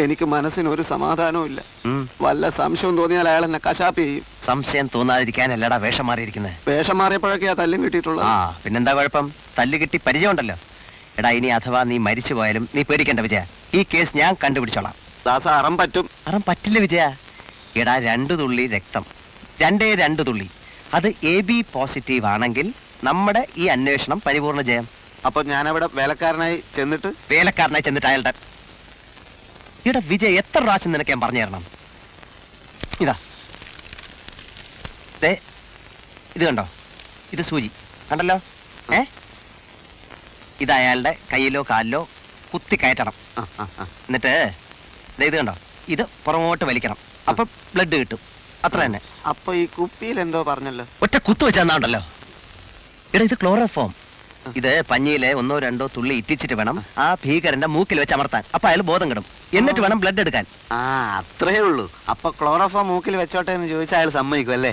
എനിക്ക് മനസ്സിന് ഒരു സമാധാനവും ഇല്ല. വല്ല സംശയം തോന്നിയാൽ അയാൾ എന്നെ കശാപ്പ് ചെയ്യും. സംശയം തോന്നാതിരിക്കാനല്ലടാ വേഷം മാറിയിരിക്കുന്നത്. വേഷം മാറിയപ്പോഴൊക്കെയാ തല്ലും കിട്ടിയിട്ടുള്ളത്. ആ പിന്നെന്താ കുഴപ്പം? തല്ല് കിട്ടി പരിചയമുണ്ടല്ലോ. എടാ ഇനി അഥവാ നീ മരിച്ചു പോയാലും നീ പേടിക്കണ്ട വിജയ. ഈ കേസ് ഞാൻ കണ്ടുപിടിച്ചോളാം. ദാസ അറം പറ്റും. അറം പറ്റില്ല വിജയ. എടാ 2 തുള്ളി രക്തം, 2 തുള്ളി, അത് AB പോസിറ്റീവ് ആണെങ്കിൽ നമ്മുടെ ഈ അന്വേഷണം പരിപൂർണ്ണ ജയം. അപ്പൊ ഞാനവിടെ വേലക്കാരനായി ചെന്നിട്ട് അയാളുടെ ഇവിടെ വിജയ് എത്ര പ്രാവശ്യം നിനക്ക് ഞാൻ പറഞ്ഞു തരണം? ഇതാ ഇത് കണ്ടോ, ഇത് സൂചി കണ്ടല്ലോ. ഇത് അയാളുടെ കയ്യിലോ കാലിലോ കുത്തി കയറ്റണം. എന്നിട്ട് ഇത് കണ്ടോ, ഇത് പുറമോട്ട് വലിക്കണം. അപ്പൊ ബ്ലഡ് കിട്ടും. അത്ര തന്നെ. അപ്പൊ ഈ കുപ്പിയിൽ എന്തോ പറഞ്ഞല്ലോ, ഒറ്റ കുത്തു വെച്ചാണ്ടല്ലോ. എടാ ഇത് ക്ലോറോഫോം. ഇത് പഞ്ഞിയിലെ 1-2 തുള്ളി ഇറ്റിച്ചിട്ട് വേണം ആ ഭീകരന്റെ മൂക്കിൽ വെച്ച് അമർത്താൻ. അപ്പൊ അയാൾ ബോധം കിടും. എന്നിട്ട് വേണം ബ്ലഡ് എടുക്കാൻ. അത്രേ ഉള്ളൂ. അപ്പൊ ക്ലോറോഫോം മൂക്കിൽ വെച്ചോട്ടെ എന്ന് ചോദിച്ചാൽ അയാൾ സമ്മതിക്കും അല്ലേ?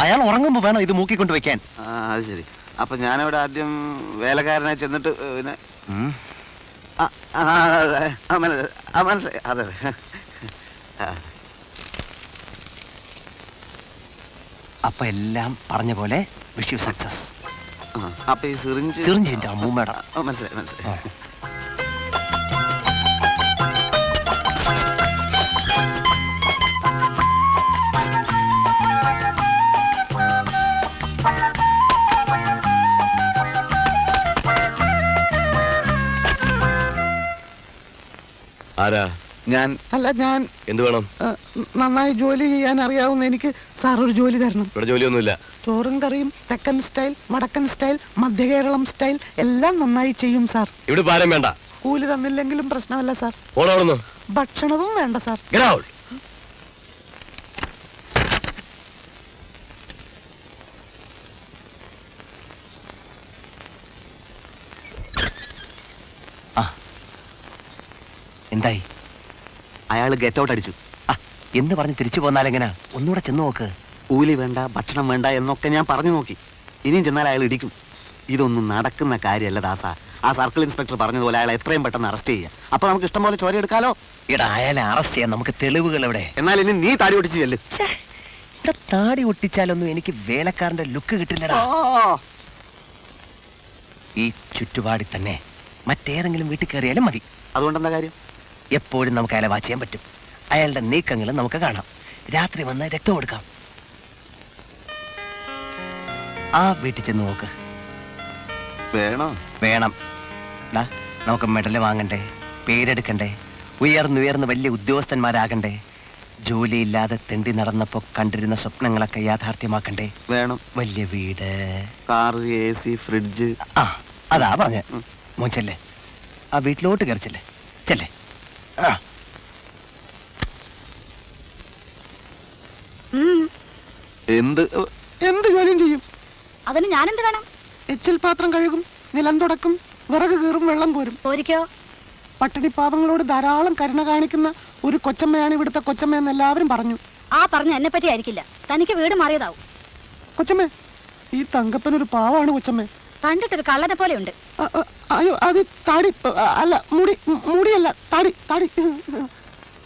അയാൾ ഉറങ്ങുമ്പോ വേണം ഇത് മൂക്കിക്കൊണ്ട് വെക്കാൻ. അത് ശരി. അപ്പൊ ഞാനിവിടെ ആദ്യം വേലക്കാരനായി ചെന്നിട്ട് പിന്നെ മനസ്സിലായി. അതെ അപ്പൊ എല്ലാം പറഞ്ഞ പോലെ വിഷ് യു സക്സസ്. അപ്പൊ ഈ സിറിഞ്ചിന്റെ അമ്മൂമ്മയുടെ മനസ്സിലായി. ആരാ? ഞാൻ എന്ത് വേണം? നന്നായി ജോലി ചെയ്യാൻ അറിയാവുന്ന എനിക്ക് സാർ ഒരു ജോലി തരണം. ഇവിടെ ജോലിയൊന്നുമില്ല. ചോറും കറിയും തെക്കൻ സ്റ്റൈൽ, വടക്കൻ സ്റ്റൈൽ, മധ്യകേരളം സ്റ്റൈൽ എല്ലാം നന്നായി ചെയ്യും സാർ. ഇവിടെ പാരം വേണ്ട. കൂലി തന്നില്ലെങ്കിലും പ്രശ്നമല്ല സാർ. ഓടാവുന്നു. ഭക്ഷണവും വേണ്ട സാർ. എന്തായി? അയാൾ ഗെറ്റ് ഔട്ട് അടിച്ചു. എന്ന് പറഞ്ഞ് തിരിച്ചു പോന്നാലെങ്ങനാ? ഒന്നുകൂടെ ചെന്ന് നോക്ക്. കൂലി വേണ്ട, ഭക്ഷണം വേണ്ട എന്നൊക്കെ ഞാൻ പറഞ്ഞു നോക്കി. ഇനിയും ചെന്നാൽ അയാൾ ഇടിക്കും. ഇതൊന്നും നടക്കുന്ന കാര്യമല്ല ദാസ. ആ സർക്കിൾ ഇൻസ്പെക്ടർ പറഞ്ഞതുപോലെ അയാളെ എത്രയും പെട്ടെന്ന് അറസ്റ്റ് ചെയ്യുക. അപ്പൊ നമുക്ക് ഇഷ്ടം പോലെ ചോര എടുക്കാലോ. എടാ അയാളെ അറസ്റ്റ് ചെയ്യാൻ നമുക്ക് തെളിവുകൾ എവിടെ? എന്നാൽ ഇനി നീ താടി ഒട്ടിച്ച് ചെല്ല്. താടി ഒട്ടിച്ചാലൊന്നും എനിക്ക് വേലക്കാരന്റെ ലുക്ക് കിട്ടില്ലടാ. ഈ ചുറ്റുപാടി തന്നെ മറ്റേതെങ്കിലും വീട്ടിൽ കയറിയാലും മതി. അതുകൊണ്ടെന്താ കാര്യം? എപ്പോഴും നമുക്ക് അയാളെ വാച്ച് ചെയ്യാൻ പറ്റും. അയാളുടെ നീക്കങ്ങളും നമുക്ക് കാണാം. രാത്രി വന്ന് രക്തം കൊടുക്കാം. ആ വീട്ടിൽ ചെന്ന് നോക്ക്. വേണം. നമുക്ക് മെഡല് വാങ്ങണ്ടേ, പേരെടുക്കണ്ടേ, ഉയർന്നുയർന്ന് വലിയ ഉദ്യോഗസ്ഥന്മാരാകണ്ടേ, ജോലിയില്ലാതെ തെണ്ടി നടന്നപ്പോ കണ്ടിരുന്ന സ്വപ്നങ്ങളൊക്കെ യാഥാർത്ഥ്യമാക്കണ്ടേ? വേണം. വലിയ വീട്, കാർ, AC, ഫ്രിഡ്ജ്. അതാ പറഞ്ഞ മോൻ ചെല്ലേ. ആ വീട്ടിലോട്ട് കയറിച്ചല്ലേ. ചെല്ലേ. എന്ത് ജോലിയും ചെയ്യും. അതിന് ഞാനെന്ത് വേണം? എച്ചിൽ പാത്രം കഴുകും, നിലം തുടക്കും, വിറക് കീറും, വെള്ളം കോരും. പോരിക്കോ? പട്ടിണി പാവങ്ങളോട് ധാരാളം കരുണ കാണിക്കുന്ന ഒരു കൊച്ചമ്മയാണ് ഇവിടുത്തെ കൊച്ചമ്മയെന്ന് എല്ലാവരും പറഞ്ഞു. ആ പറഞ്ഞ എന്നെ പറ്റി ആയിരിക്കില്ല. തനിക്ക് വീട് മാറിയതാവും. കൊച്ചമ്മേ, ഈ തങ്കപ്പനൊരു പാവാണ് കൊച്ചമ്മേ. കണ്ടിട്ടൊരു കള്ളനെ പോലെ ഉണ്ട്. അയ്യോ, അത് താടി അല്ല, മുടിയല്ല, താടി.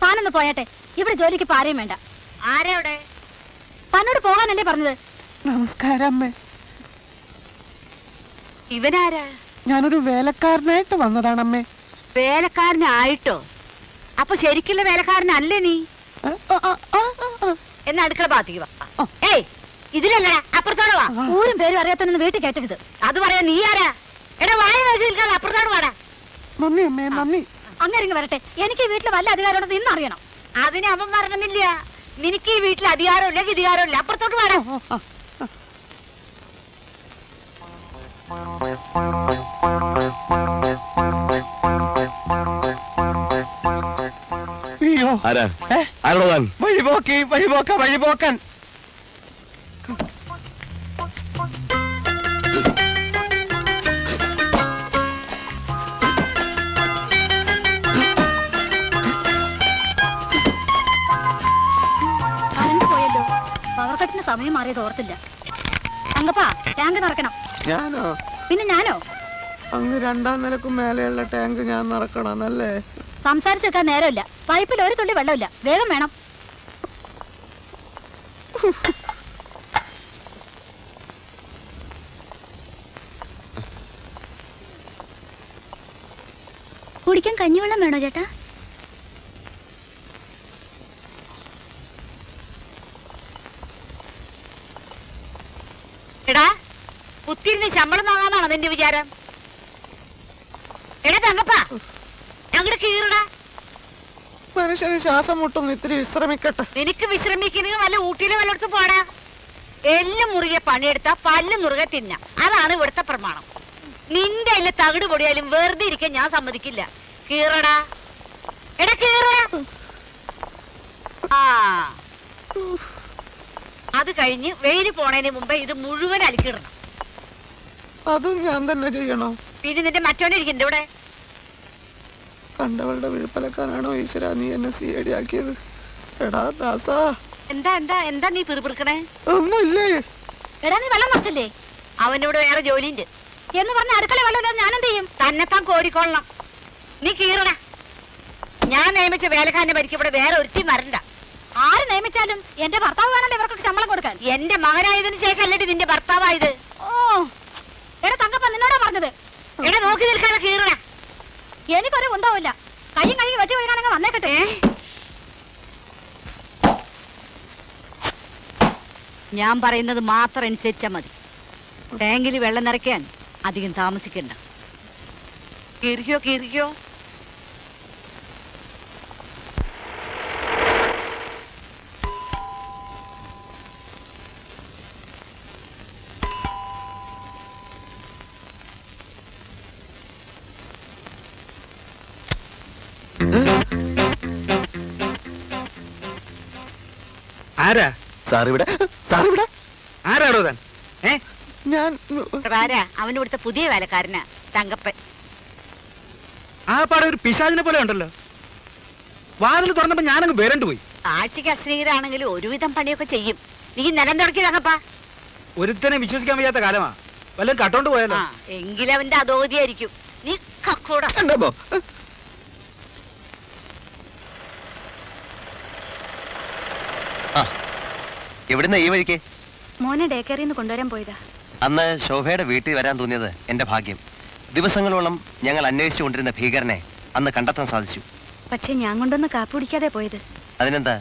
താനൊന്ന് പോയാട്ടെ. ഇവിടെ ജോലിക്ക് പാരയും വേണ്ട. ആരെവിടെ? തന്നോട് പോകാനല്ലേ പറഞ്ഞത്? നമസ്കാരം അമ്മേ. ഇവനാരാ? ഞാനൊരു വേലക്കാരനായിട്ട് വന്നതാണമ്മേ. വേലക്കാരനായിട്ടോ? അപ്പൊ ശരിക്കുള്ള വേലക്കാരനല്ലേ നീ? എന്നാ അടുക്കള ഭാഗത്തേക്ക് വാ. ഏയ്, ഇതിലല്ല, അപ്പുറത്തോട് വാ. ഊരും പേരും അറിയാത്തന്നെ വീട്ടിൽ കയറ്റരുത്. അത് പറയാ നീ ആരാ? എടാ വായ നിൽക്കാതെ അപ്പുറത്തോട് വാടാ. നന്ദി അമ്മേ, നന്ദി. അങ്ങനെ വരട്ടെ. എനിക്ക് വീട്ടിൽ വല്ല അധികാരമുണ്ടെന്ന് ഇന്ന് അറിയണം. അതിന് അവൻ പറഞ്ഞില്ല. നിനക്ക് ഈ വീട്ടിൽ അധികാരമില്ല, ഗതികാരമില്ല. അപ്പുറത്തോട്ട് വാടാ. അയ്യോ, വഴിപോക്കൻ. സമയം മാറിയത് ഓർത്തില്ല. അങ്കപ്പാ, ടാങ്ക് നിറക്കണം. ഞാനോ? പിന്നെ ഞാനോ? അങ്ങ് 2ാം നിലക്കും മേലെയുള്ള ടാങ്ക് ഞാൻ നിറക്കണമെന്നല്ലേ? സംസാരിച്ചെടുക്കാൻ നേരമില്ല. പൈപ്പിൽ ഒരു തുള്ളി വെള്ളമില്ല. വേഗം വേണം. കുടിക്കാൻ കഞ്ഞിവെള്ളം വേണോ ചേട്ടാ? എടാ, കുത്തിരുന്ന് ശമ്പളം വാങ്ങാന്നാണോ നിന്റെ വിചാരം? എടാ തങ്കപ്പാ, അങ്ങോട്ട് കീറടാ. മനുഷ്യന് ശ്വാസം മുട്ടുന്നു, ഇത്തിരി വിശ്രമിക്കട്ടെ. നിനക്ക് വിശ്രമിക്കണമെങ്കിൽ വല്ല ഊട്ടിയിലും വല്ലയിടത്തും പോടാ. എല്ലും മുറുകെ പണിയെടുത്താ പല്ലും മുറുകെ തിന്ന. അതാണ് ഇവിടുത്തെ പ്രമാണം. നിന്റെ അല്ല തകിട് പൊടിയാലും വെറുതെ ഇരിക്കാൻ ഞാൻ സമ്മതിക്കില്ല. കീറടാ, എടാ കീറടാ. ആ, അത് കഴിഞ്ഞ് വെയില് പോണതിന് മുമ്പേ ഇത് മുഴുവൻ അലിക്കിടണം. അതും ഞാൻ തന്നെ ചെയ്യണോ? പിന്നെ നിന്റെ മറ്റോണ്ടിരിക്കണ്ട ഇവിടെ. കണ്ടവളുടെ വിഴുപ്പലക്കാനാണോ ഈശ്വര നീ എന്നെ CID ആക്കിയത്? എടാ ദാസാ, എന്താ എന്താ എന്താ നീ പിറുപിറുക്കണേ? ഒന്നുമില്ലേ? എടാ നീ വെള്ളം നിറച്ചില്ലേ? അവനിവിടെ വേറെ ജോലിയുണ്ട് എന്ന് പറഞ്ഞ അടുക്കള വെള്ളം ഞാൻ എന്ത് ചെയ്യും? തന്നെത്താൻ കോരിക്കൊള്ളണം. നീ കീറടാ. ഞാൻ നിയമിച്ച വേലക്കാരന്റെ പരിക്ക് ഇവിടെ വേറെ ഒരുത്തി വരണ്ട. ആര് നിയമിച്ചാലും എന്റെ ഭർത്താവ് വേണല്ലോ ഇവർക്കൊക്കെ ശമ്പളം കൊടുക്കാൻ. എന്റെ മകനായതിനു ശേഷം അല്ലേ നിന്റെ ഭർത്താവായത്? ഓ, എടാ തങ്കപ്പ നിന്നോടാ പറഞ്ഞത്. എടാ നോക്കി നിൽക്കാതെ കീറടാ. എനിക്കൊരു കുന്തവുമില്ല. കയ്യും കഴുകി വെട്ടി വീഴാനങ്ങ് വന്നേക്കട്ടെ. ഞാൻ പറയുന്നത് മാത്രം അനുസരിച്ചാ മതി. ടാങ്കിൽ വെള്ളം നിറയ്ക്കാൻ അധികം താമസിക്കണ്ട. കീറിക്കോ കീറിക്കോ. ആരാ സാറിവിടെ, സാറിവിടെ. ആരാടോ താൻ? ഞാൻ അവൻ ഇവിടുത്തെ പുതിയ വേലക്കാരനാ, തങ്കപ്പൻ. ആ പാടെ ഒരു പിശാചിനെ പോലെ ഉണ്ടല്ലോ. വാതിൽ തുറന്നപ്പോ ഞാനങ്ങ് വേരണ്ടു പോയി. ആഴ്ചക്ക് അശ്രീകരാണെങ്കിലും ഒരുവിധം പണിയൊക്കെ ചെയ്യും. നീ നിലം തുടക്കി തങ്കപ്പാ. ഒരുത്തനെ വിശ്വസിക്കാൻ വയ്യാത്ത കാലമാ. വല്ലതും കട്ടോണ്ട് പോയാലോ? എങ്കിലും അവന്റെ അധോഗതിയായിരിക്കും. നീ കക്കൂടാ. എവിടുന്ന ഈ വഴിക്ക്? മോനെ ഡേ കെയറിന്ന് കൊണ്ടുവരാൻ പോയതാ. അന്ന് ശോഭയുടെ വീട്ടിൽ വരാൻ തോന്നിയത് എന്റെ ഭാഗ്യം. ദിവസങ്ങളോളം ഞങ്ങൾ അന്വേഷിച്ചുകൊണ്ടിരുന്ന ഭീകരനെ അന്ന് കണ്ടെത്താൻ സാധിച്ചു. പക്ഷെ ഞാൻ കൊണ്ടൊന്ന് കാപ്പി കുടിക്കാതെ പോയത്. അതിനെന്താ,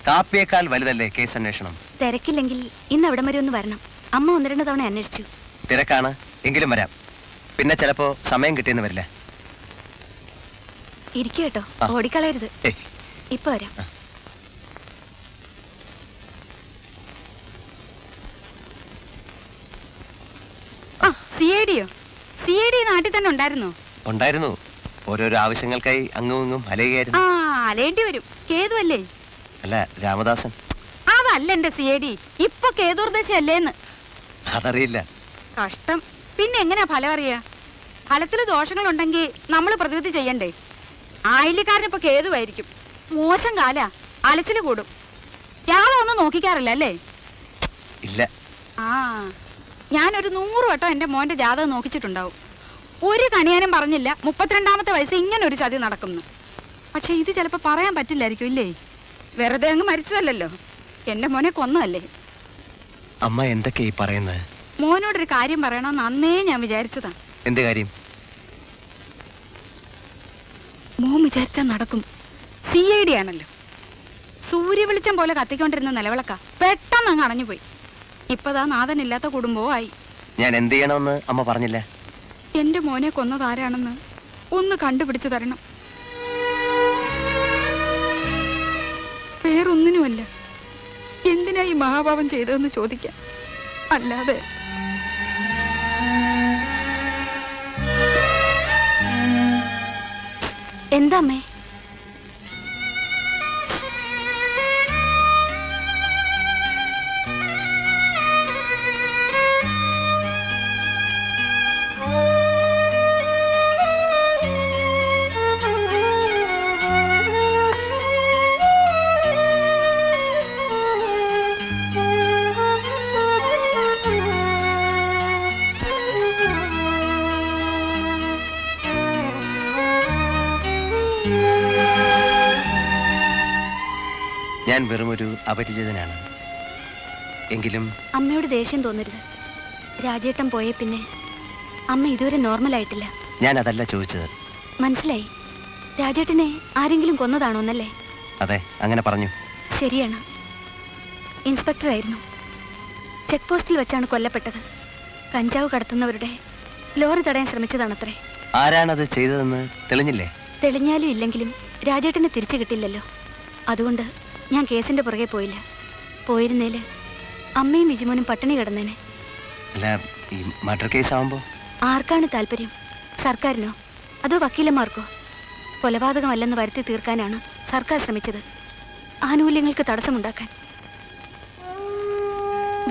കാപ്പിയേക്കാൾ വലുതല്ലേ കേസ് അന്വേഷണം? തിരക്കില്ലെങ്കിൽ ഇന്ന് അവിടം വരെ ഒന്ന് വരണം. അമ്മ 1-2 തവണ അന്വേഷിച്ചു. തിരക്കാണ് എങ്കിലും വരാം. പിന്നെ ചിലപ്പോ സമയം കിട്ടിയെന്ന് വരില്ല. ഇരിക്കേട്ടോ, ഓടിക്കളയരുത്. ഇപ്പൊ വരാം. CID നാട്ടിൽ തന്നെ ഉണ്ടായിരുന്നോ? ഉണ്ടായിരുന്നു. ഓരോരോ ആവശ്യങ്ങൾക്കായി അങ്ങും ഇങ്ങും അലയുകയായിരുന്നു. അലേണ്ടി വരും. കേതുവല്ലേ? അല്ല, രാമദാസൻ. അതല്ല എന്റെ CID. ഇപ്പൊ കേതുർദേശല്ലേന്ന്. അതറിയില്ല. കഷ്ടം. പിന്നെ എങ്ങനെയാ ഫലം അറിയാ? ഫലത്തില് ദോഷങ്ങളുണ്ടെങ്കിൽ നമ്മൾ പ്രതിവിധി ചെയ്യണ്ടേ? ആയില്യക്കാരനിപ്പോ കേതുവായിരിക്കും. മോശം കാല, അലച്ചില് കൂടും. ജാതകം ഒന്നും നോക്കിക്കാറില്ല അല്ലേ? ഇല്ല. ഞാനൊരു 100 വട്ടം എന്റെ മോന്റെ ജാതകം നോക്കിച്ചിട്ടുണ്ടാവും. ഒരു കണിയാനും പറഞ്ഞില്ല 32ാമത്തെ വയസ്സ് ഇങ്ങനെ ഒരു ചതി നടക്കുന്നു. പക്ഷെ ഇത് ചിലപ്പോ പറയാൻ പറ്റില്ലായിരിക്കും ഇല്ലേ? വെറുതെ അങ്ങ് മരിച്ചതല്ലോ, എന്റെ മോനെ കൊന്നതല്ലേ. അമ്മ എന്തൊക്കെയാ ഈ പറയുന്നത്? മോനോടൊരു കാര്യം പറയണമെന്ന് അന്നേ ഞാൻ വിചാരിച്ചതാ. എന്ത് കാര്യം? മോൻ വിചാരിച്ചാൽ നടക്കും. CID ആണല്ലോ. സൂര്യ വെളിച്ചം പോലെ കത്തിക്കൊണ്ടിരുന്ന നിലവിളക്ക പെട്ടെന്ന് അങ്ങ് അണഞ്ഞുപോയി. ഇപ്പതാ നാഥനില്ലാത്ത കുടുംബവും ആയി. ഞാൻ എന്ത് ചെയ്യണമെന്ന് അമ്മ പറഞ്ഞില്ല. എന്റെ മോനെ കൊന്നതാരാണെന്ന് ഒന്ന് കണ്ടുപിടിച്ചു തരണം. വേറൊന്നിനുമല്ല, എന്തിനാ ഈ മഹാഭാവം ചെയ്തതെന്ന് ചോദിക്കാം. അല്ലാതെ എന്താ അമ്മേ? ഞാൻ വെറുമൊരു അപരിചിതനാണ്. എങ്കിലും അമ്മയോട് ദേഷ്യം തോന്നരുത്. രാജേട്ടൻ പോയ പിന്നെ അമ്മ ഇതുവരെ നോർമൽ ആയിട്ടില്ല. ഞാൻ അതല്ല ചോദിച്ചത്. മനസ്സിലായി. രാജേട്ടനെ ആരെങ്കിലും കൊന്നതാണോന്നല്ലേ? അതെ, അങ്ങനെ പറഞ്ഞു. ശരിയാണ്. ഇൻസ്പെക്ടറായിരുന്നു. ചെക്ക് പോസ്റ്റിൽ വെച്ചാണ് കൊല്ലപ്പെട്ടത്. കഞ്ചാവ് കടത്തുന്നവരുടെ ലോറി തടയാൻ ശ്രമിച്ചതാണത്രേ. ആരാണത് ചെയ്തതെന്ന് തെളിഞ്ഞില്ലേ? തെളിഞ്ഞാലും ഇല്ലെങ്കിലും രാജേട്ടനെ തിരിച്ചു കിട്ടില്ലല്ലോ. അതുകൊണ്ട് ഞാൻ കേസിന്റെ പുറകെ പോയില്ല. പോയിരുന്നേല് അമ്മയും വിജിമോനും പട്ടിണി കിടന്നേനെ. അല്ല, ഈ മർഡർ കേസ് ആവുമ്പോ ആർക്കാണ് താല്പര്യം? സർക്കാരിനോ അതോ വക്കീലന്മാർക്കോ? കൊലപാതകമല്ലെന്ന് വരുത്തി തീർക്കാനാണ് സർക്കാർ ശ്രമിച്ചത്, ആനുകൂല്യങ്ങൾക്ക് തടസ്സമുണ്ടാക്കാൻ.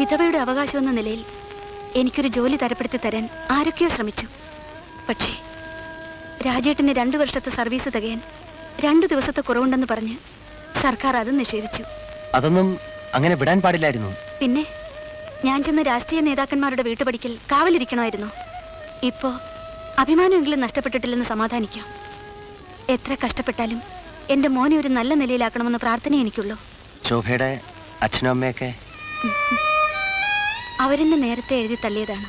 വിധവയുടെ അവകാശമെന്ന നിലയിൽ എനിക്കൊരു ജോലി തരപ്പെടുത്തി തരാൻ ആരൊക്കെയോ ശ്രമിച്ചു. പക്ഷേ രാജേട്ടന് 2 വർഷത്തെ സർവീസ് തികയാൻ 2 ദിവസത്തെ കുറവുണ്ടെന്ന് പറഞ്ഞ് സർക്കാർ അത് നിഷേധിച്ചു. അതൊന്നും അങ്ങനെ വിടാൻ പാടില്ലായിരുന്നു. പിന്നെ ഞാൻ ചെന്ന് രാഷ്ട്രീയ നേതാക്കന്മാരുടെ വീട്ടുപടിക്കൽ കാവലിരിക്കണമായിരുന്നു. ഇപ്പോ അഭിമാനമെങ്കിലും നഷ്ടപ്പെട്ടിട്ടില്ലെന്ന് സമാധാനിക്കാം. എത്ര കഷ്ടപ്പെട്ടാലും എന്റെ മോനെ ഒരു നല്ല നിലയിലാക്കണമെന്ന് പ്രാർത്ഥന എനിക്കുള്ളൂ. ശോഭയുടെ അച്ഛനും അമ്മയൊക്കെ അവരെന്നെ നേരത്തെ എഴുതി തള്ളിയതാണ്.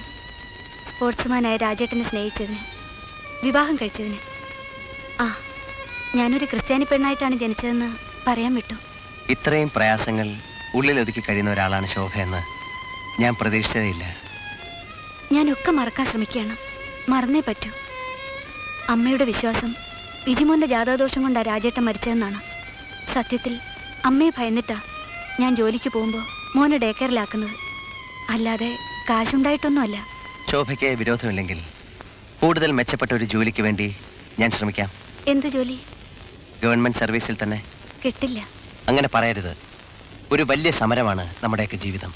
സ്പോർട്സ്മാനായ രാജേട്ടനെ സ്നേഹിച്ചതിന്, വിവാഹം കഴിച്ചതിന്. ആ, ഞാനൊരു ക്രിസ്ത്യാനി പെണ്ണായിട്ടാണ് ജനിച്ചതെന്ന് പറയാൻ വിട്ടു. ഇത്രയും പ്രയാസങ്ങൾ ഉള്ളിലൊതുക്കി കഴിയുന്ന ഒരാളാണ് ശോഭയെന്ന് ഞാൻ പ്രതീക്ഷിച്ചതേയില്ല. ഞാനൊക്കെ മറക്കാൻ ശ്രമിക്കുകയാണ്. മറന്നേ പറ്റൂ. അമ്മയുടെ വിശ്വാസം വിജിമോന്റെ ജാതകദോഷം കൊണ്ടാ രാജേട്ടൻ മരിച്ചതെന്നാണ്. സത്യത്തിൽ അമ്മയെ ഭയന്നിട്ടാ ഞാൻ ജോലിക്ക് പോകുമ്പോൾ മോനെ ഡേ കെയറിലാക്കുന്നത്. അല്ലാതെ കാശുണ്ടായിട്ടൊന്നുമല്ല. ശോഭയ്ക്ക് വിരോധമില്ലെങ്കിൽ കൂടുതൽ മെച്ചപ്പെട്ട ഒരു ജോലിക്ക് വേണ്ടി ഞാൻ ശ്രമിക്കാം. എന്ത് ജോലി? ഗവൺമെന്റ് സർവീസിൽ തന്നെ. കിട്ടില്ല. അങ്ങനെ പറയരുത്. ഒരു വലിയ സമരമാണ് നമ്മുടെയൊക്കെ ജീവിതം.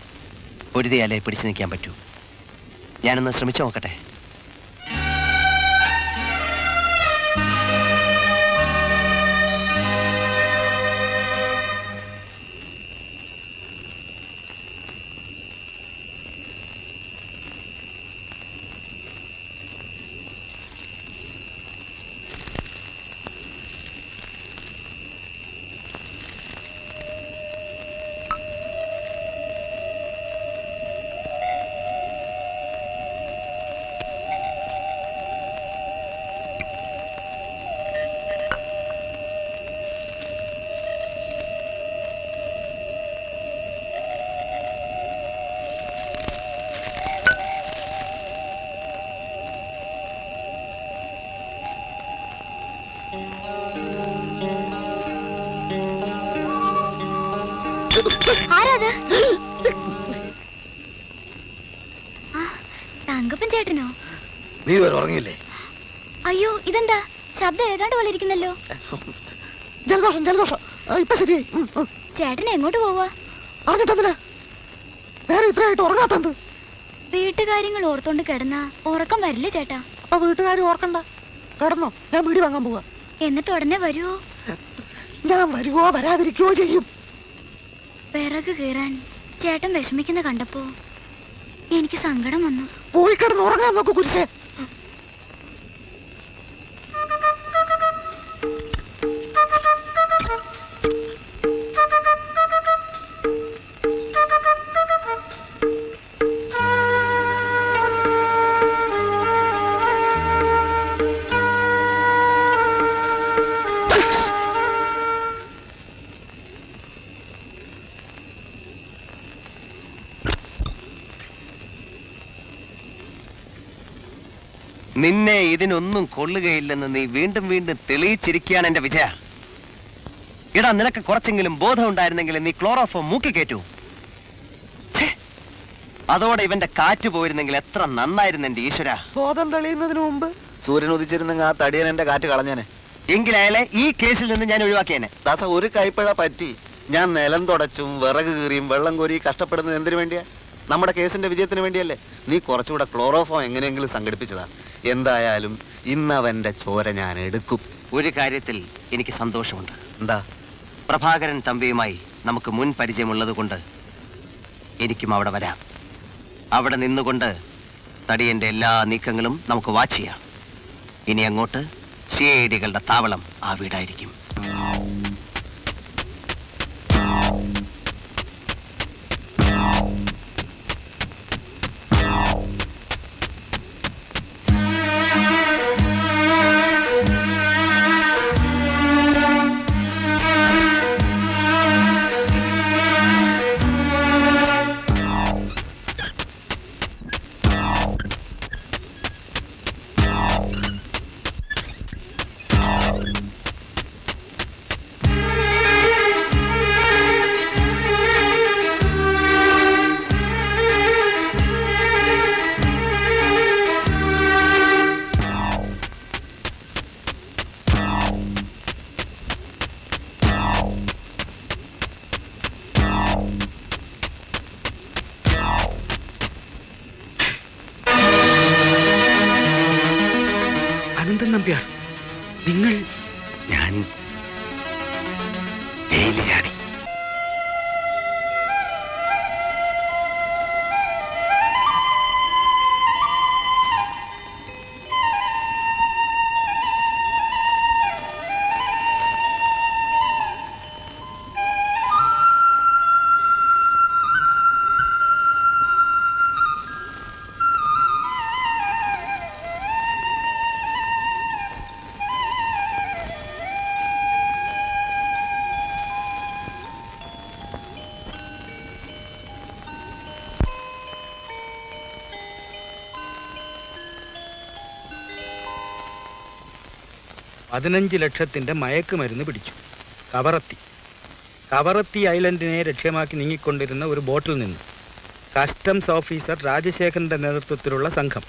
പൊരുതിയാലേ പിടിച്ചു നിൽക്കാൻ പറ്റൂ. ഞാനൊന്ന് ശ്രമിച്ചു നോക്കട്ടെ. ആരാത്? തങ്കപ്പൻ ചേട്ടനോ? നീ വരെ ഉറങ്ങിയില്ലേ? അയ്യോ, ഇതെന്താ ശബ്ദം ഏതാണ്ട് പോലെ ഇരിക്കുന്നല്ലോ. ജലദോഷം ജലദോഷം. ഇപ്പൊ ശരിയായി. ചേട്ടൻ എങ്ങോട്ട് പോവാ? അറിഞ്ഞിട്ടെന്തിനാ വേറെ ഇത്രയായിട്ട് ഉറങ്ങാത്തത്? വീട്ടുകാര്യങ്ങൾ ഓർത്തോണ്ട് കിടന്നാ ഉറക്കം വരില്ലേ ചേട്ടാ? അപ്പൊ വീട്ടുകാർ ഓർക്കണ്ട, കിടന്നോ. ഞാൻ വീട് വാങ്ങാൻ പോവാ. എന്നിട്ട് ഉടനെ വരുവോ? ഞാൻ വരുവോ വരാതിരിക്കുകയോ ചെയ്യും. വിറക് കീറാൻ ചേട്ടൻ വിഷമിക്കുന്ന കണ്ടപ്പോ എനിക്ക് സങ്കടം വന്നു. പോയി കിടന്ന് ഉറങ്ങാൻ നോക്കൂ കുരിശേ. നിന്നെ ഇതിനൊന്നും കൊള്ളുകയില്ലെന്ന് നീ വീണ്ടും വീണ്ടും തെളിയിച്ചിരിക്കുകയാണ് എന്റെ വിജയ. ഇടാ, നിനക്ക് കുറച്ചെങ്കിലും ബോധം ഉണ്ടായിരുന്നെങ്കിൽ നീ ക്ലോറോഫോം മൂക്കി കയറ്റൂ. അതോടെ ഇവന്റെ കാറ്റ് പോയിരുന്നെങ്കിൽ എത്ര നന്നായിരുന്നു എന്റെ ഈശ്വര. ബോധം തെളിയുന്നതിന് മുമ്പ് സൂര്യൻ ഉദിച്ചിരുന്നെങ്കിൽ ആ തടിയൻ എന്റെ കാറ്റ് കളഞ്ഞേനെ. എങ്കിലയാളെ ഈ കേസിൽ നിന്ന് ഞാൻ ഒഴിവാക്കിയേനെ. ദാസ, ഒരു കൈപ്പിഴ പറ്റി. ഞാൻ നിലം തുടച്ചും വിറക് കീറിയും വെള്ളം കോരി കഷ്ടപ്പെടുന്നത് എന്തിനു വേണ്ടിയാ? നമ്മുടെ കേസിന്റെ വിജയത്തിന് വേണ്ടിയല്ലേ? നീ കുറച്ചുകൂടെ ക്ലോറോഫോം എങ്ങനെയെങ്കിലും സംഘടിപ്പിച്ചതാ. എന്തായാലും ഇന്നവന്റെ ചോര ഞാൻ എടുക്കും. ഒരു കാര്യത്തിൽ എനിക്ക് സന്തോഷമുണ്ട്. എന്താ? പ്രഭാകരൻ തമ്പിയുമായി നമുക്ക് മുൻ പരിചയമുള്ളത് കൊണ്ട് എനിക്കും അവിടെ വരാം. അവിടെ നിന്നുകൊണ്ട് തടിയന്റെ എല്ലാ നീക്കങ്ങളും നമുക്ക് വാച്ച് ചെയ്യാം. ഇനി അങ്ങോട്ട് CID കളുടെ താവളം ആ വീടായിരിക്കും. അനന്തൻ നമ്പ്യാർ, നിങ്ങൾ? ഞാൻ ജയിലിൽ ചാടി. $15 ലക്ഷത്തിന്റെ മയക്കുമരുന്ന് പിടിച്ചു. കവറത്തി ഐലൻഡിനെ ലക്ഷ്യമാക്കി നീങ്ങിക്കൊണ്ടിരുന്ന ഒരു ബോട്ടിൽ നിന്ന് കസ്റ്റംസ് ഓഫീസർ രാജശേഖരന്റെ നേതൃത്വത്തിലുള്ള സംഘം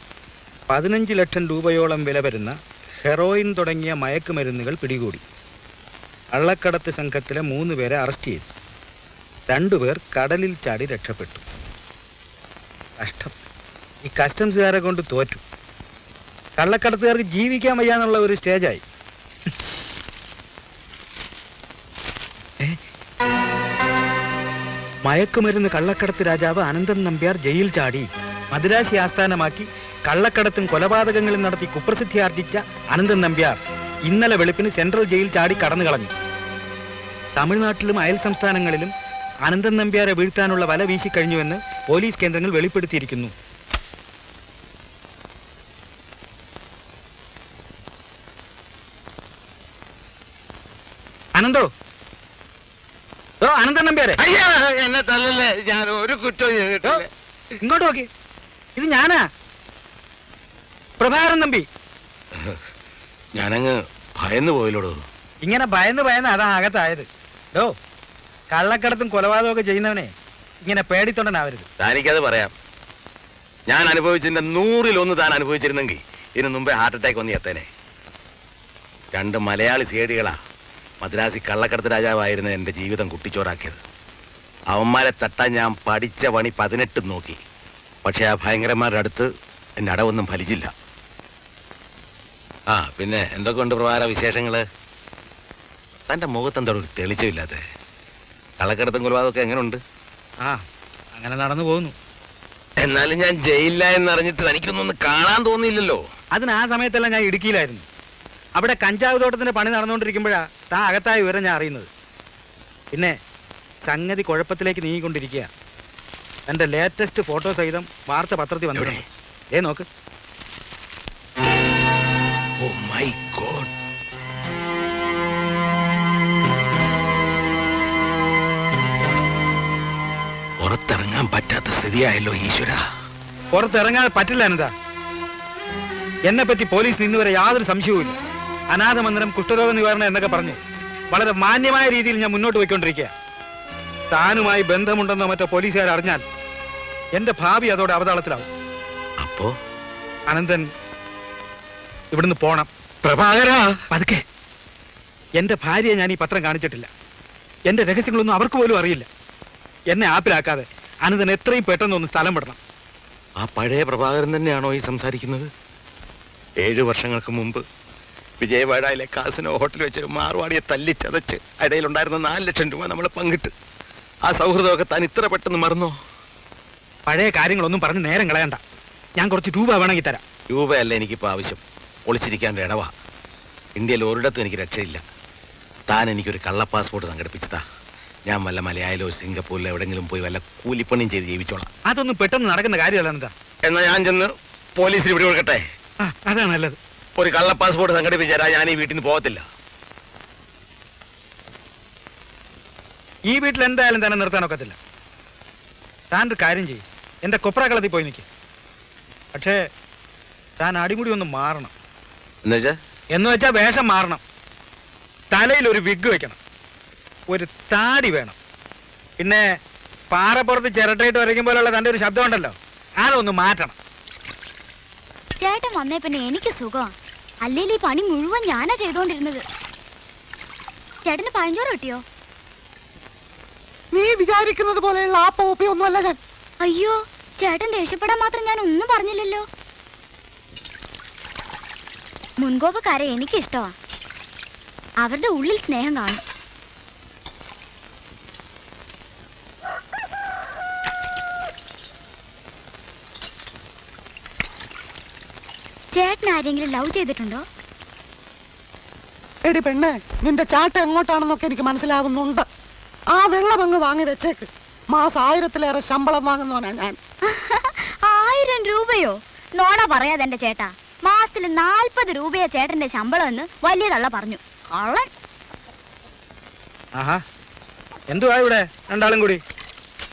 15 ലക്ഷം രൂപയോളം വില വരുന്ന ഹെറോയിൻ തുടങ്ങിയ മയക്കുമരുന്നുകൾ പിടികൂടി. കള്ളക്കടത്ത് സംഘത്തിലെ 3 പേരെ അറസ്റ്റ് ചെയ്തു. 2 പേർ കടലിൽ ചാടി രക്ഷപ്പെട്ടു. കഷ്ടം, ഈ കസ്റ്റംസുകാരെ കൊണ്ട് തോറ്റു. കള്ളക്കടത്തുകാർക്ക് ജീവിക്കാൻ വയ്യാന്നുള്ള ഒരു സ്റ്റേജായി. മയക്കുമരുന്ന് കള്ളക്കടത്ത് രാജാവ് അനന്തൻ നമ്പ്യാർ ജയിൽ ചാടി. മദിരാശി ആസ്ഥാനമാക്കി കള്ളക്കടത്തും കൊലപാതകങ്ങളും നടത്തി കുപ്രസിദ്ധി ആർജിച്ച അനന്തൻ നമ്പ്യാർ ഇന്നലെ വെളുപ്പിന് സെൻട്രൽ ജയിൽ ചാടി കടന്നു കളഞ്ഞു. തമിഴ്നാട്ടിലും അയൽ സംസ്ഥാനങ്ങളിലും അനന്തൻ നമ്പ്യാരെ വീഴ്ത്താനുള്ള വല വീശിക്കഴിഞ്ഞുവെന്ന് പോലീസ് കേന്ദ്രങ്ങൾ വെളിപ്പെടുത്തിയിരിക്കുന്നു. അനന്തോ, ഓ അനന്തൻ നമ്പ്യാരെ, എന്നെ തല്ലല്ലേ, ഞാൻ ഒരു കുറ്റവും ചെയ്തിട്ടില്ല. ഇങ്ങോട്ട് നോക്കി, ഇത് ഞാനാ, പ്രഭാകരൻ നമ്പി. ഞാനങ്ങ് ഭയന്നു പോയില്ലോടോ. ഇങ്ങനെ ഭയന്ന് അതാ അകത്തായത്. ഡോ, കള്ളക്കടത്തും കൊലപാതകമൊക്കെ ചെയ്യുന്നവനെ ഇങ്ങനെ പേടിത്തൊണ്ടനാവരുത്. താനിക്കത് പറയാം. ഞാൻ അനുഭവിച്ചതിന്റെ 100-1 താൻ അനുഭവിച്ചിരുന്നെങ്കിൽ ഇതിനു മുമ്പേ ഹാർട്ട് അറ്റാക്ക് വന്ന് എത്തേനെ. 2 മലയാളി സേടികളാ മദ്രാസി കള്ളക്കടത്ത് രാജാവായിരുന്ന എന്റെ ജീവിതം കുട്ടിച്ചോറാക്കിയത്. അവന്മാരെ തട്ടാൻ ഞാൻ പഠിച്ച പണി 18 നോക്കി. പക്ഷെ ആ ഭയങ്കരന്മാരുടെ അടുത്ത് എന്റെ അടവൊന്നും ഫലിച്ചില്ല. ആ പിന്നെ എന്തൊക്കെയുണ്ട് പ്രഭാര വിശേഷങ്ങള്? തന്റെ മുഖത്തെന്താ ഒരു തെളിച്ചമില്ലാത്ത? കള്ളക്കടത്തും കൊലപാതകമൊക്കെ എങ്ങനെയുണ്ട്? ആ, അങ്ങനെ നടന്നു പോകുന്നു. എന്നാലും ഞാൻ ജയിലില്ല എന്നറിഞ്ഞിട്ട് തനിക്കൊന്നും കാണാൻ തോന്നിയില്ലല്ലോ. അതിന് ആ സമയത്തെല്ലാം ഞാൻ ഇടുക്കിയിലായിരുന്നു. അവിടെ കഞ്ചാവ് തോട്ടത്തിന്റെ പണി നടന്നുകൊണ്ടിരിക്കുമ്പോഴാ താൻ അകത്തായ വിവരം ഞാൻ അറിയുന്നത്. പിന്നെ സംഗതി കുഴപ്പത്തിലേക്ക് നീങ്ങിക്കൊണ്ടിരിക്കുക. എന്റെ ലേറ്റസ്റ്റ് ഫോട്ടോ സഹിതം വാർത്ത പത്രത്തിൽ വന്നിട്ടുണ്ട്. നോക്ക്. Oh my god. പുറത്തിറങ്ങാൻ പറ്റാത്ത സ്ഥിതിയായല്ലോ ഈശ്വര. പുറത്തിറങ്ങാൻ പറ്റില്ല അനന്താ. എന്നെ പറ്റി പോലീസിന് ഇന്നുവരെ യാതൊരു സംശയവുമില്ല. അനാഥ മന്ദിരം, കുഷ്ഠരോഗ നിവാരണം എന്നൊക്കെ പറഞ്ഞ് വളരെ മാന്യമായ രീതിയിൽ ഞാൻ മുന്നോട്ട് പോയിക്കൊണ്ടിരിക്കുക. താനുമായി ബന്ധമുണ്ടെന്നോ മറ്റോ പോലീസുകാർ അറിഞ്ഞാൽ എന്റെ ഭാവി അതോടെ അവതാളത്തിലാവും. അപ്പോ അനന്തൻ ഇവിടുന്ന് പോണം. പ്രഭാകര, പതുക്കെ. എന്റെ ഭാര്യയെ ഞാൻ ഈ പത്രം കാണിച്ചിട്ടില്ല. എന്റെ രഹസ്യങ്ങളൊന്നും അവർക്ക് പോലും അറിയില്ല. എന്നെ ആപ്പിലാക്കാതെ അനന്തൻ എത്രയും പെട്ടെന്ന് ഒന്ന് സ്ഥലം വിടണം. ആ പഴയ പ്രഭാകരൻ തന്നെയാണോ ഈ സംസാരിക്കുന്നത്? 7 വർഷങ്ങൾക്ക് മുമ്പ് വിജയവാഡയിലെ കാസിനോ ഹോട്ടലിൽ വെച്ചൊരു മാർവാടിയെ തല്ലിച്ചതച്ച് ഇടയിലുണ്ടായിരുന്ന 4 ലക്ഷം രൂപ നമ്മൾ പങ്കിട്ട് ആ സൗഹൃദമൊക്കെ താൻ ഇത്ര പെട്ടെന്ന് മറന്നോ? പഴയ കാര്യങ്ങളൊന്നും പറഞ്ഞ് നേരം കളയണ്ട. ഞാൻ കുറച്ച് രൂപ വേണമെങ്കിൽ തരാം. രൂപയല്ല എനിക്കിപ്പോൾ ആവശ്യം, ഒളിച്ചിരിക്കാൻ്റെ ഇടവാ. ഇന്ത്യയിൽ ഒരിടത്തും എനിക്ക് രക്ഷയില്ല. താൻ എനിക്കൊരു കള്ള പാസ്പോർട്ട് സംഘടിപ്പിച്ചതാ. ഞാൻ വല്ല മലയാളിലോ സിംഗപ്പൂരിലോ എവിടെങ്കിലും പോയി വല്ല കൂലിപ്പണിയും ചെയ്ത് ജീവിച്ചോളാം. അതൊന്നും പെട്ടെന്ന് നടക്കുന്ന കാര്യമല്ല എന്താ. എന്നാ ഞാൻ ചെന്ന് പോലീസിന് പിടി കൊടുക്കട്ടെ. അതാണ് നല്ലത്. ഒരു കള്ള പാസ്പോർട്ട് സംഘടിപ്പിച്ചാൽ ഞാൻ ഈ വീട്ടിൽ നിന്ന് പോകത്തില്ല. ഈ വീട്ടിൽ എന്തായാലും തന്നെ നിർത്താനൊക്കത്തില്ല. താൻ ഒരു കാര്യം ചെയ്യും, എന്റെ കൊപ്രാക്കളത്തിൽ പോയി നിൽക്കും. പക്ഷേ താൻ അടിമുടി ഒന്ന് മാറണം. എന്ന് വെച്ചാ വേഷം മാറണം. തലയിൽ ഒരു വിഗ് വെക്കണം, ഒരു താടി വേണം, പിന്നെ പാറപ്പുറത്ത് ചിരട്ടയിട്ട് വരയ്ക്കുമ്പോലുള്ള തന്റെ ഒരു ശബ്ദം ഉണ്ടല്ലോ, അതൊന്ന് മാറ്റണം. ചേട്ടൻ വന്നേ പിന്നെ എനിക്ക് സുഖം. അല്ലെങ്കിൽ ഈ പണി മുഴുവൻ ഞാനാ ചെയ്തോണ്ടിരുന്നത്. ചേട്ടന് പഴഞ്ചോറ് കിട്ടിയോ? നീ വിചാരിക്കുന്നത് പോലെയുള്ള ആ പോപ്പി ഒന്നുമല്ല ഞാൻ. അയ്യോ, ചേട്ടൻ ദേഷ്യപ്പെടാൻ മാത്രം ഞാൻ ഒന്നും പറഞ്ഞില്ലല്ലോ. മുൻകോപക്കാരെ എനിക്കിഷ്ടമാ. അവരുടെ ഉള്ളിൽ സ്നേഹം കാണും. ചേട്ടൻ ആരെങ്കിലും ലവ് ചെയ്തിട്ടുണ്ടോ? എടി പെണ്ണെ, നിന്റെ ചാട്ട എങ്ങോട്ടാണെന്നൊക്കെ എനിക്ക് മനസ്സിലാവുന്നുണ്ട്. ആ വെള്ളം അങ്ങ് വാങ്ങി വെച്ചേക്ക്. മാസം 1000-ലേറെ ശമ്പളം വാങ്ങുന്നവനാ ഞാൻ. 1000 രൂപയോ? നോണ പറയാതെ എന്റെ ചേട്ടാ. മാസത്തിൽ 40 രൂപയാ ചേട്ടന്റെ ശമ്പളം എന്ന് വലിയ തള്ള പറഞ്ഞു. കള്ളൻ. ആഹാ, എന്തുവാ ഇവിടെ രണ്ടാളും കൂടി?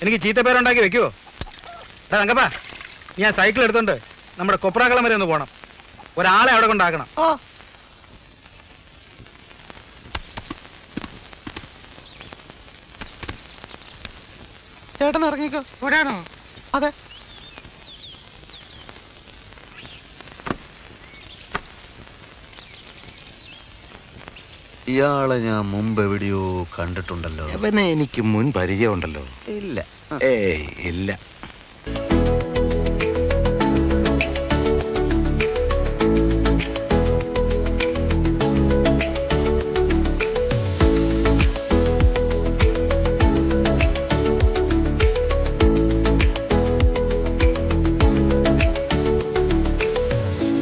എനിക്ക് ചീത്തപ്പേരുണ്ടാക്കി വെക്കുവോ? തങ്കപ്പാ, ഞാൻ സൈക്കിൾ എടുത്തോണ്ട് നമ്മുടെ കൊപ്രാക്കളം വരെ ഒന്ന് പോണം. ഒരാളെ അവിടെ കൊണ്ടാക്കണം. ഓ, ചേട്ടൻ ഇറങ്ങിക്കോ. ഇവിടെയാണോ? അതെ. ഇയാളെ ഞാൻ മുമ്പ് എവിടെയോ കണ്ടിട്ടുണ്ടല്ലോ. അവനെ എനിക്ക് മുൻ പരിചയമുണ്ടല്ലോ. ഇല്ല. ഏയ് ഇല്ല.